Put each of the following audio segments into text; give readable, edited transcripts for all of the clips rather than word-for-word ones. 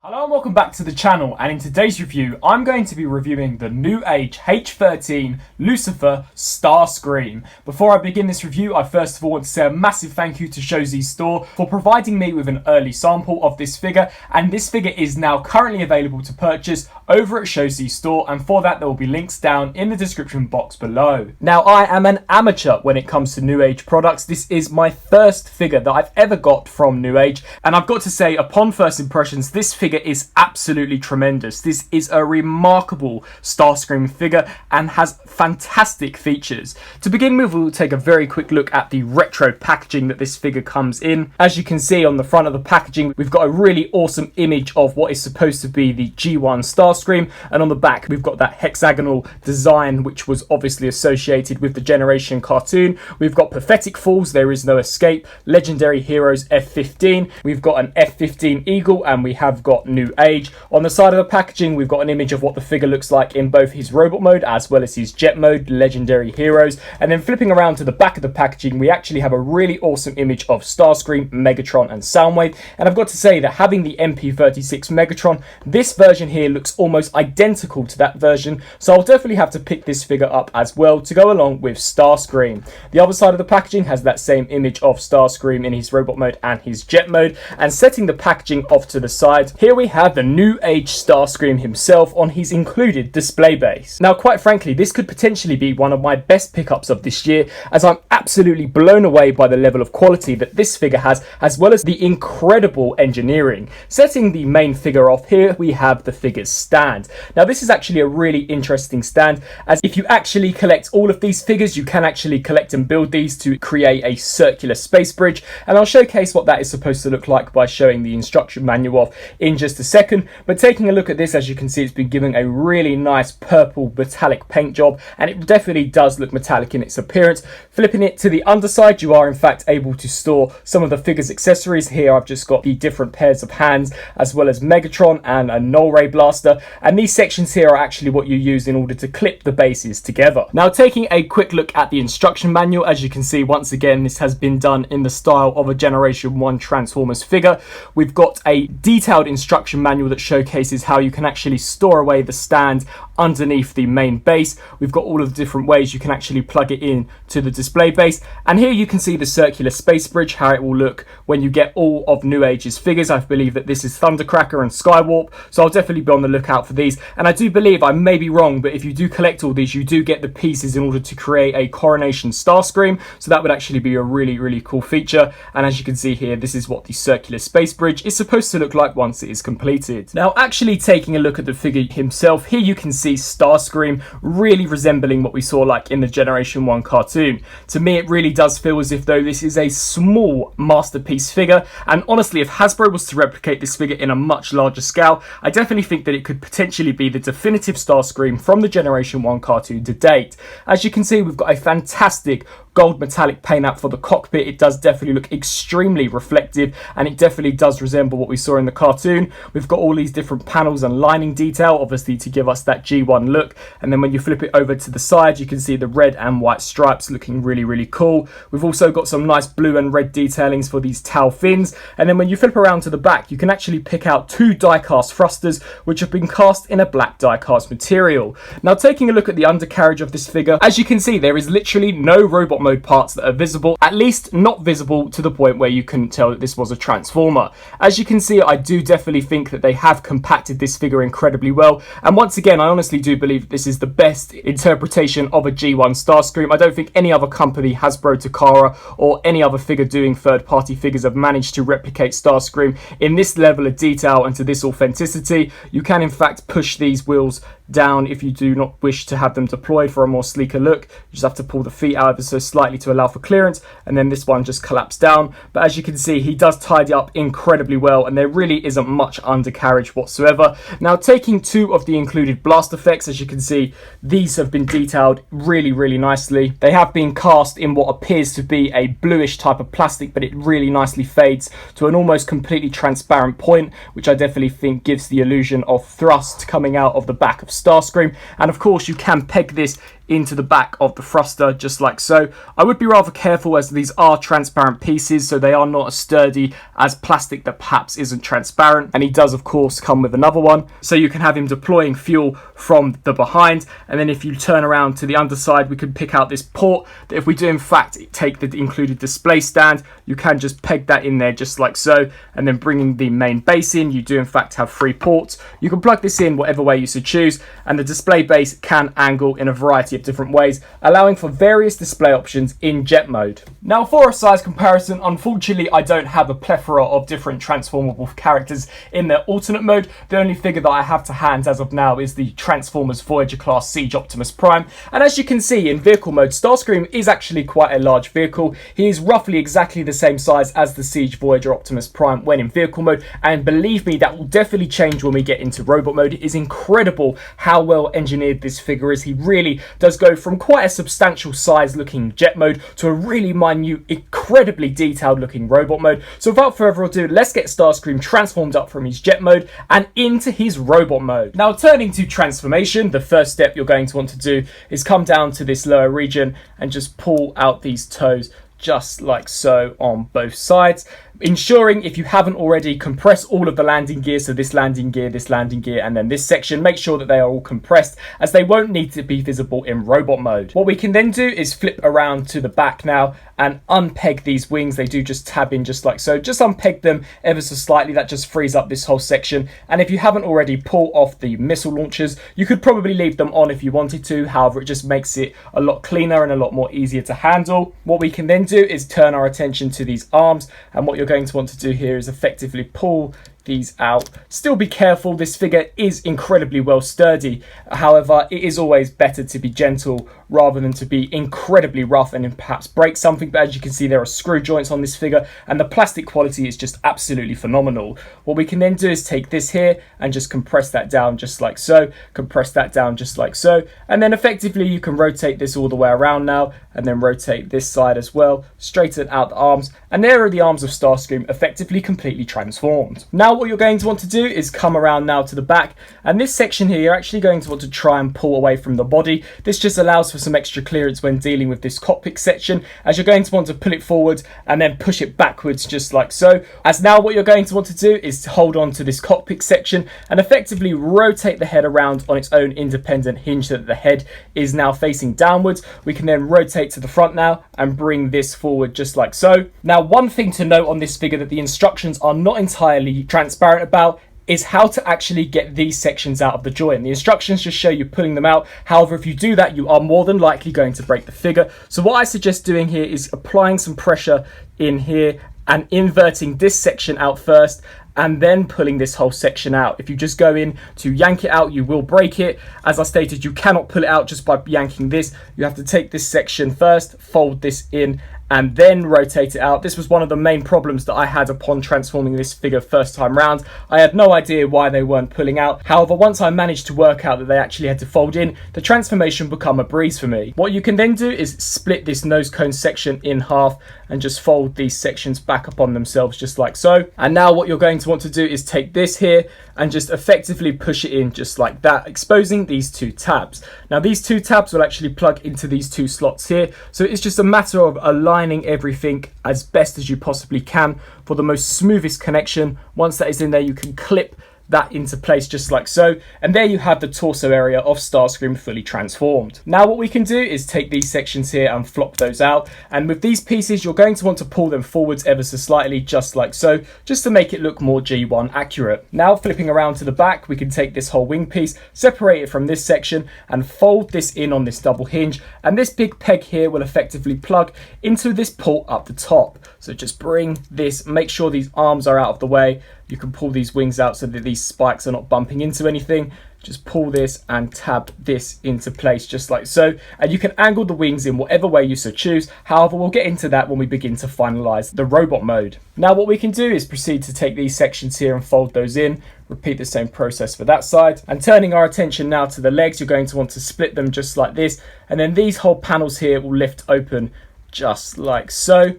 Hello and welcome back to the channel, and in today's review I'm going to be reviewing the Newage H13 Lucifer Starscream. Before I begin this review, I first of all want to say a massive thank you to Shozi Store for providing me with an early sample of this figure, and this figure is now currently available to purchase over at Shozi Store, and for that there will be links down in the description box below. Now, I am an amateur when it comes to Newage products. This is my first figure that I've ever got from Newage, and I've got to say, upon first impressions, this figure is absolutely tremendous. This is a remarkable Starscream figure and has fantastic features. To begin with, we'll take a very quick look at the retro packaging that this figure comes in. As you can see on the front of the packaging, we've got a really awesome image of what is supposed to be the G1 Starscream, and on the back we've got that hexagonal design which was obviously associated with the Generation cartoon. We've got Pathetic Falls, There Is No Escape, Legendary Heroes F15, we've got an F15 Eagle, and we have got Newage. On the side of the packaging we've got an image of what the figure looks like in both his robot mode as well as his jet mode, Legendary Heroes, and then flipping around to the back of the packaging we actually have a really awesome image of Starscream, Megatron and Soundwave. And I've got to say that having the MP36 Megatron, this version here looks almost identical to that version, so I'll definitely have to pick this figure up as well to go along with Starscream. The other side of the packaging has that same image of Starscream in his robot mode and his jet mode, and setting the packaging off to the side, here we have the Newage Starscream himself on his included display base. Now, quite frankly, this could potentially be one of my best pickups of this year, as I'm absolutely blown away by the level of quality that this figure has, as well as the incredible engineering. Setting the main figure off, here we have the figure's stand. Now, this is actually a really interesting stand, as if you actually collect all of these figures, you can actually collect and build these to create a circular space bridge, and I'll showcase what that is supposed to look like by showing the instruction manual off in just a second. But taking a look at this, as you can see, it's been given a really nice purple metallic paint job, and it definitely does look metallic in its appearance. Flipping it to the underside, you are in fact able to store some of the figure's accessories. Here I've just got the different pairs of hands as well as Megatron and a null ray blaster, and these sections here are actually what you use in order to clip the bases together. Now, taking a quick look at the instruction manual, as you can see, once again this has been done in the style of a Generation 1 Transformers figure. We've got a detailed instruction manual that showcases how you can actually store away the stand underneath the main base. We've got all of the different ways you can actually plug it in to the display base, and here you can see the circular space bridge, how it will look when you get all of Newage's figures. I believe that this is Thundercracker and Skywarp, so I'll definitely be on the lookout for these, and I do believe, I may be wrong, but if you do collect all these you do get the pieces in order to create a Coronation Starscream, so that would actually be a really cool feature. And as you can see here, this is what the circular space bridge is supposed to look like once it is completed. Now, actually taking a look at the figure himself, here you can see Starscream really resembling what we saw like in the Generation 1 cartoon. To me, it really does feel as if though this is a small masterpiece figure, and honestly, if Hasbro was to replicate this figure in a much larger scale, I definitely think that it could potentially be the definitive Starscream from the Generation 1 cartoon to date. As you can see, we've got a fantastic gold metallic paint app for the cockpit. It does definitely look extremely reflective, and it definitely does resemble what we saw in the cartoon. We've got all these different panels and lining detail, obviously to give us that G1 look, and then when you flip it over to the side you can see the red and white stripes looking really cool. We've also got some nice blue and red detailings for these tail fins, and then when you flip around to the back you can actually pick out two die-cast thrusters which have been cast in a black die-cast material. Now, taking a look at the undercarriage of this figure, as you can see there is literally no robot mode parts that are visible, at least not visible to the point where you couldn't tell that this was a Transformer. As you can see, I do definitely think that they have compacted this figure incredibly well, and once again I honestly do believe that this is the best interpretation of a G1 Starscream. I don't think any other company, Hasbro, Takara or any other figure doing third-party figures, have managed to replicate Starscream in this level of detail and to this authenticity. You can in fact push these wheels down if you do not wish to have them deployed for a more sleeker look. You just have to pull the feet out ever so slightly to allow for clearance, and then this one just collapsed down. But as you can see, he does tidy up incredibly well, and there really isn't much undercarriage whatsoever. Now, taking two of the included blast effects, as you can see, these have been detailed really nicely. They have been cast in what appears to be a bluish type of plastic, but it really nicely fades to an almost completely transparent point, which I definitely think gives the illusion of thrust coming out of the back of Starscream. And of course you can peg this into the back of the thruster, just like so. I would be rather careful as these are transparent pieces, so they are not as sturdy as plastic that perhaps isn't transparent. And he does, of course, come with another one, so you can have him deploying fuel from the behind. And then if you turn around to the underside, we could pick out this port that if we do in fact take the included display stand, you can just peg that in there just like so. And then bringing the main base in, you do in fact have 3 ports. You can plug this in whatever way you so choose, and the display base can angle in a variety of different ways, allowing for various display options in jet mode. Now, for a size comparison, unfortunately I don't have a plethora of different transformable characters in their alternate mode. The only figure that I have to hand as of now is the Transformers Voyager class Siege Optimus Prime, and as you can see in vehicle mode, Starscream is actually quite a large vehicle. He is roughly exactly the same size as the Siege Voyager Optimus Prime when in vehicle mode, and believe me, that will definitely change when we get into robot mode. It is incredible how well engineered this figure is. He really does go from quite a substantial size looking jet mode to a really minute, incredibly detailed looking robot mode. So without further ado, let's get Starscream transformed up from his jet mode and into his robot mode. Now, turning to transformation, the first step you're going to want to do is come down to this lower region and just pull out these toes just like so on both sides, ensuring, if you haven't already, compress all of the landing gear. So this landing gear, and then this section, make sure that they are all compressed, as they won't need to be visible in robot mode. What we can then do is flip around to the back now and unpeg these wings. They do just tab in just like so. Just unpeg them ever so slightly. That just frees up this whole section. And if you haven't already, pull off the missile launchers. You could probably leave them on if you wanted to. However, it just makes it a lot cleaner and a lot more easier to handle. What we can then do is turn our attention to these arms, and what you're going to want to do here is effectively pull these out. Still be careful, this figure is incredibly well sturdy. However, it is always better to be gentle rather than to be incredibly rough and perhaps break something. But as you can see, there are screw joints on this figure and the plastic quality is just absolutely phenomenal. What we can then do is take this here and just compress that down just like so, compress that down just like so, and then effectively you can rotate this all the way around now, and then rotate this side as well, straighten out the arms, and there are the arms of Starscream effectively completely transformed. Now what you're going to want to do is come around now to the back, and this section here you're actually going to want to try and pull away from the body. This just allows for some extra clearance when dealing with this cockpit section, as you're going to want to pull it forward and then push it backwards just like so. As now what you're going to want to do is to hold on to this cockpit section and effectively rotate the head around on its own independent hinge so that the head is now facing downwards. We can then rotate to the front now and bring this forward just like so. Now, one thing to note on this figure that the instructions are not entirely transparent about is how to actually get these sections out of the joint. The instructions just show you pulling them out. However, if you do that, you are more than likely going to break the figure. So what I suggest doing here is applying some pressure in here and inverting this section out first, and then pulling this whole section out. If you just go in to yank it out, you will break it. As I stated, you cannot pull it out just by yanking this. You have to take this section first, fold this in, and then rotate it out. This was one of the main problems that I had upon transforming this figure first time round. I had no idea why they weren't pulling out. However, once I managed to work out that they actually had to fold in, the transformation became a breeze for me. What you can then do is split this nose cone section in half and just fold these sections back upon themselves just like so. And now what you're going to want to do is take this here and just effectively push it in just like that, exposing these two tabs. Now these two tabs will actually plug into these two slots here, so it's just a matter of aligning everything as best as you possibly can for the most smoothest connection. Once that is in there, you can clip that into place just like so, and there you have the torso area of Starscream fully transformed. Now what we can do is take these sections here and flop those out, and with these pieces you're going to want to pull them forwards ever so slightly just like so, just to make it look more G1 accurate. Now flipping around to the back, we can take this whole wing piece, separate it from this section and fold this in on this double hinge, and this big peg here will effectively plug into this port up the top. So just bring this, make sure these arms are out of the way. You can pull these wings out so that these spikes are not bumping into anything. Just pull this and tab this into place just like so, and you can angle the wings in whatever way you so choose. However, we'll get into that when we begin to finalize the robot mode. Now what we can do is proceed to take these sections here and fold those in. Repeat the same process for that side, and turning our attention now to the legs, you're going to want to split them just like this, and then these whole panels here will lift open just like so.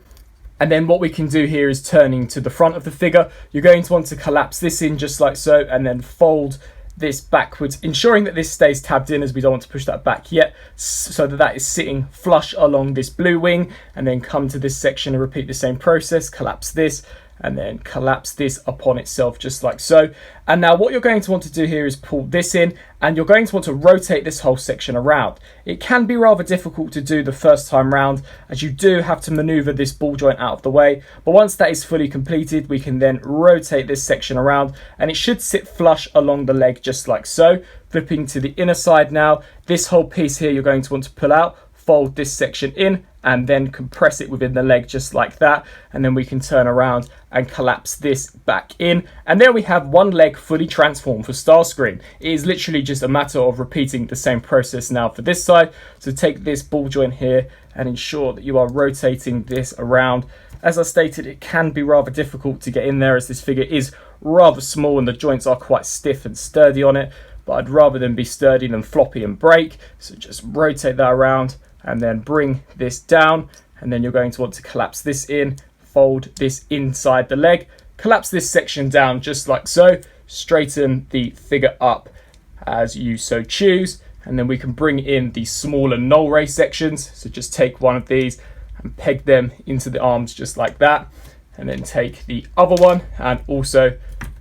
And then what we can do here is turning to the front of the figure, you're going to want to collapse this in just like so, and then fold this backwards, ensuring that this stays tabbed in, as we don't want to push that back yet, so that that is sitting flush along this blue wing, and then come to this section and repeat the same process, collapse this, and then collapse this upon itself just like so. And now what you're going to want to do here is pull this in, and you're going to want to rotate this whole section around. It can be rather difficult to do the first time round, as you do have to maneuver this ball joint out of the way, but once that is fully completed, we can then rotate this section around, and it should sit flush along the leg just like so. Flipping to the inner side now, this whole piece here you're going to want to pull out, fold this section in, and then compress it within the leg just like that, and then we can turn around and collapse this back in, and there we have one leg fully transformed for Starscream. It is literally just a matter of repeating the same process now for this side. So take this ball joint here and ensure that you are rotating this around. As I stated, it can be rather difficult to get in there, as this figure is rather small and the joints are quite stiff and sturdy on it, but I'd rather them be sturdy than floppy and break. So just rotate that around and then bring this down, and then you're going to want to collapse this in, fold this inside the leg, collapse this section down just like so, straighten the figure up as you so choose, and then we can bring in the smaller null ray sections. So just take one of these and peg them into the arms just like that, and then take the other one and also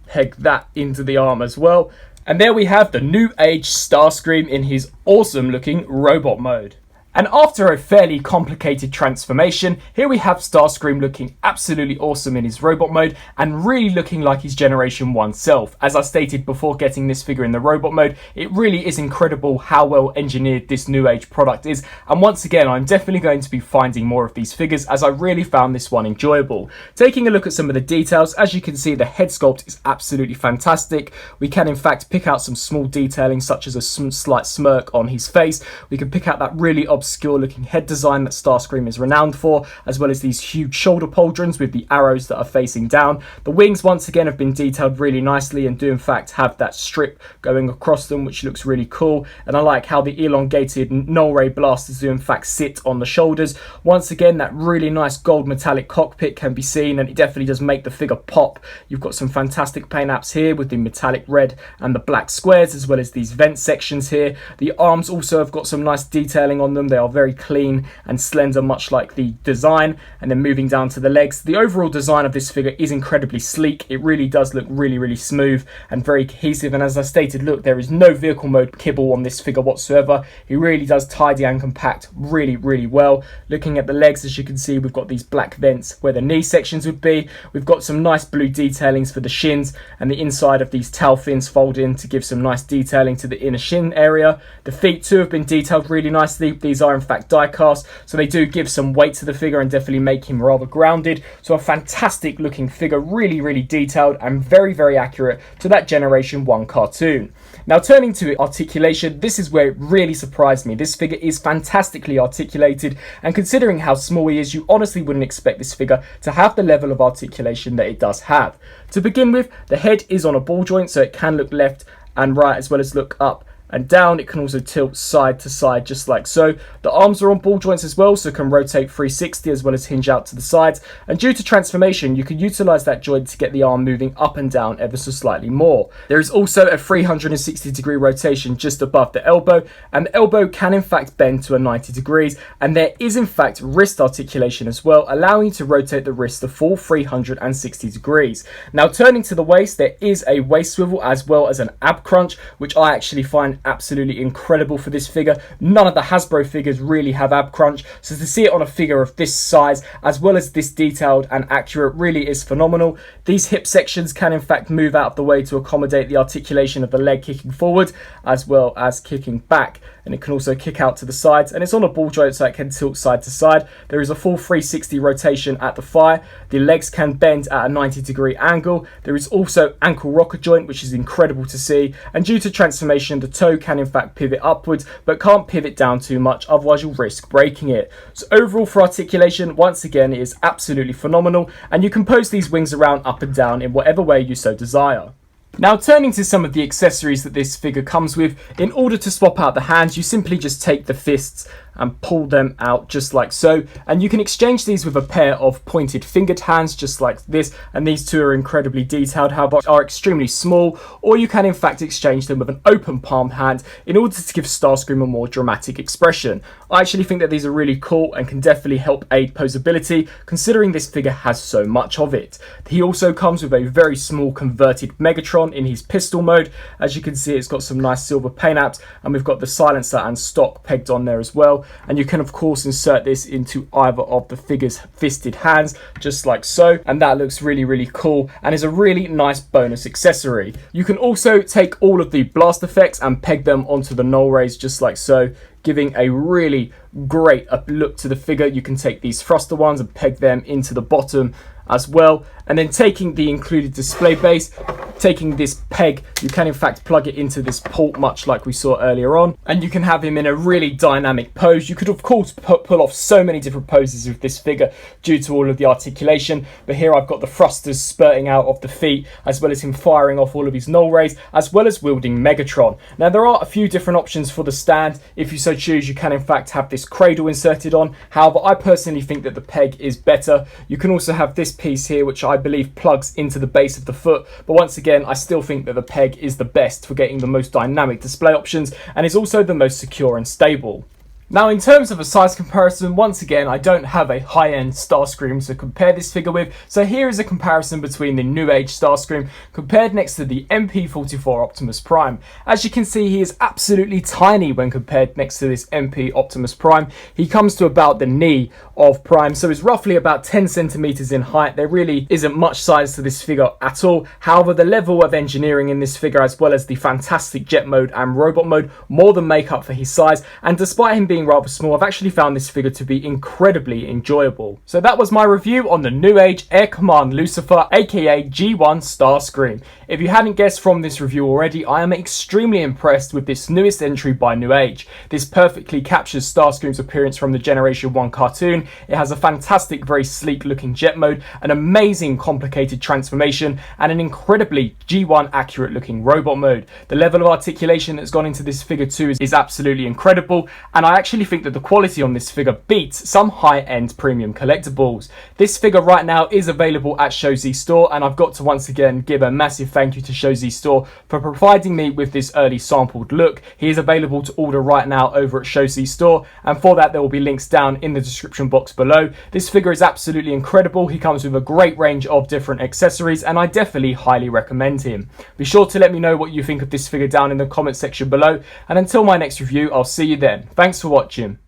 peg that into the arm as well. And there we have the New Age Starscream in his awesome looking robot mode. And after a fairly complicated transformation, here we have Starscream looking absolutely awesome in his robot mode and really looking like his Generation 1 self. As I stated before getting this figure in the robot mode, it really is incredible how well engineered this New Age product is. And once again, I'm definitely going to be finding more of these figures, as I really found this one enjoyable. Taking a look at some of the details, as you can see, the head sculpt is absolutely fantastic. We can in fact pick out some small detailing, such as a slight smirk on his face. We can pick out that really obscure looking head design that Starscream is renowned for, as well as these huge shoulder pauldrons with the arrows that are facing down. The wings once again have been detailed really nicely and do in fact have that strip going across them, which looks really cool. And I like how the elongated null ray blasters do in fact sit on the shoulders. Once again, that really nice gold metallic cockpit can be seen, and it definitely does make the figure pop. You've got some fantastic paint apps here with the metallic red and the black squares, as well as these vent sections here. The arms also have got some nice detailing on them. They are very clean and slender, much like the design. And then moving down to the legs, the overall design of this figure is incredibly sleek. It really does look really smooth and very cohesive. And as I stated, look, there is no vehicle mode kibble on this figure whatsoever. He really does tidy and compact really well. Looking at the legs, as you can see, we've got these black vents where the knee sections would be. We've got some nice blue detailings for the shins, and the inside of these tail fins fold in to give some nice detailing to the inner shin area. The feet too have been detailed really nicely. These are in fact die cast, so they do give some weight to the figure and definitely make him rather grounded. So a fantastic looking figure, really detailed and very accurate to that Generation 1 cartoon. Now turning to articulation, this is where it really surprised me. This figure is fantastically articulated, and considering how small he is, you honestly wouldn't expect this figure to have the level of articulation that it does have. To begin with, the head is on a ball joint, so it can look left and right as well as look up and down. It can also tilt side to side just like so. The arms are on ball joints as well, so can rotate 360 as well as hinge out to the sides, and due to transformation you can utilize that joint to get the arm moving up and down ever so slightly more. There is also a 360 degree rotation just above the elbow, and the elbow can in fact bend to a 90 degrees, and there is in fact wrist articulation as well, allowing you to rotate the wrist the full 360 degrees. Now turning to the waist, there is a waist swivel as well as an ab crunch, which I actually find absolutely incredible for this figure. None of the Hasbro figures really have ab crunch, so to see it on a figure of this size as well as this detailed and accurate really is phenomenal. These hip sections can in fact move out of the way to accommodate the articulation of the leg kicking forward as well as kicking back, and it can also kick out to the sides, and it's on a ball joint so it can tilt side to side. There is a full 360 rotation at the thigh. The legs can bend at a 90 degree angle. There is also ankle rocker joint, which is incredible to see, and due to transformation the toe can in fact pivot upwards but can't pivot down too much, otherwise you'll risk breaking it. So overall for articulation, once again, it is absolutely phenomenal, and you can pose these wings around up and down in whatever way you so desire. Now turning to some of the accessories that this figure comes with, in order to swap out the hands you simply just take the fists and pull them out just like so. And you can exchange these with a pair of pointed fingered hands just like this, and these two are incredibly detailed, however are extremely small, or you can in fact exchange them with an open palmed hand in order to give Starscream a more dramatic expression. I actually think that these are really cool and can definitely help aid posability, considering this figure has so much of it. He also comes with a very small converted Megatron in his pistol mode. As you can see, it's got some nice silver paint apps, and we've got the silencer and stock pegged on there as well. And you can of course insert this into either of the figure's fisted hands just like so, and that looks really cool and is a really nice bonus accessory. You can also take all of the blast effects and peg them onto the null rays just like so, giving a really great look to the figure. You can take these thruster ones and peg them into the bottom as well, and then taking the included display base, taking this peg, you can in fact plug it into this port much like we saw earlier on, and you can have him in a really dynamic pose. You could of course pull off so many different poses with this figure due to all of the articulation, but here I've got the thrusters spurting out of the feet, as well as him firing off all of his null rays, as well as wielding Megatron. Now there are a few different options for the stand. If you so choose, you can in fact have this cradle inserted on. However, I personally think that the peg is better. You can also have this piece here, which I believe plugs into the base of the foot, but once again I still think that the peg is the best for getting the most dynamic display options and is also the most secure and stable. Now in terms of a size comparison, once again I don't have a high-end Starscream to compare this figure with, so here is a comparison between the Newage Starscream compared next to the MP44 Optimus Prime. As you can see, he is absolutely tiny when compared next to this MP Optimus Prime. He comes to about the knee of Prime, so is roughly about 10 centimeters in height. There really isn't much size to this figure at all. However, the level of engineering in this figure, as well as the fantastic jet mode and robot mode, more than make up for his size, and despite him being rather small, I've actually found this figure to be incredibly enjoyable. So that was my review on the Newage Air Command Lucifer, aka G1 Starscream. If you hadn't guessed from this review already, I am extremely impressed with this newest entry by Newage. This perfectly captures Starscream's appearance from the Generation 1 cartoon. It has a fantastic, very sleek looking jet mode, an amazing complicated transformation, and an incredibly G1 accurate looking robot mode. The level of articulation that's gone into this figure too is absolutely incredible, and I actually think that the quality on this figure beats some high-end premium collectibles. This figure right now is available at ShowZ Store, and I've got to once again give a massive thank you to ShowZ Store for providing me with this early sampled look. He is available to order right now over at ShowZ Store, and for that there will be links down in the description box below. This figure is absolutely incredible. He comes with a great range of different accessories, and I definitely highly recommend him. Be sure to let me know what you think of this figure down in the comment section below, and until my next review, I'll see you then. Thanks for watching.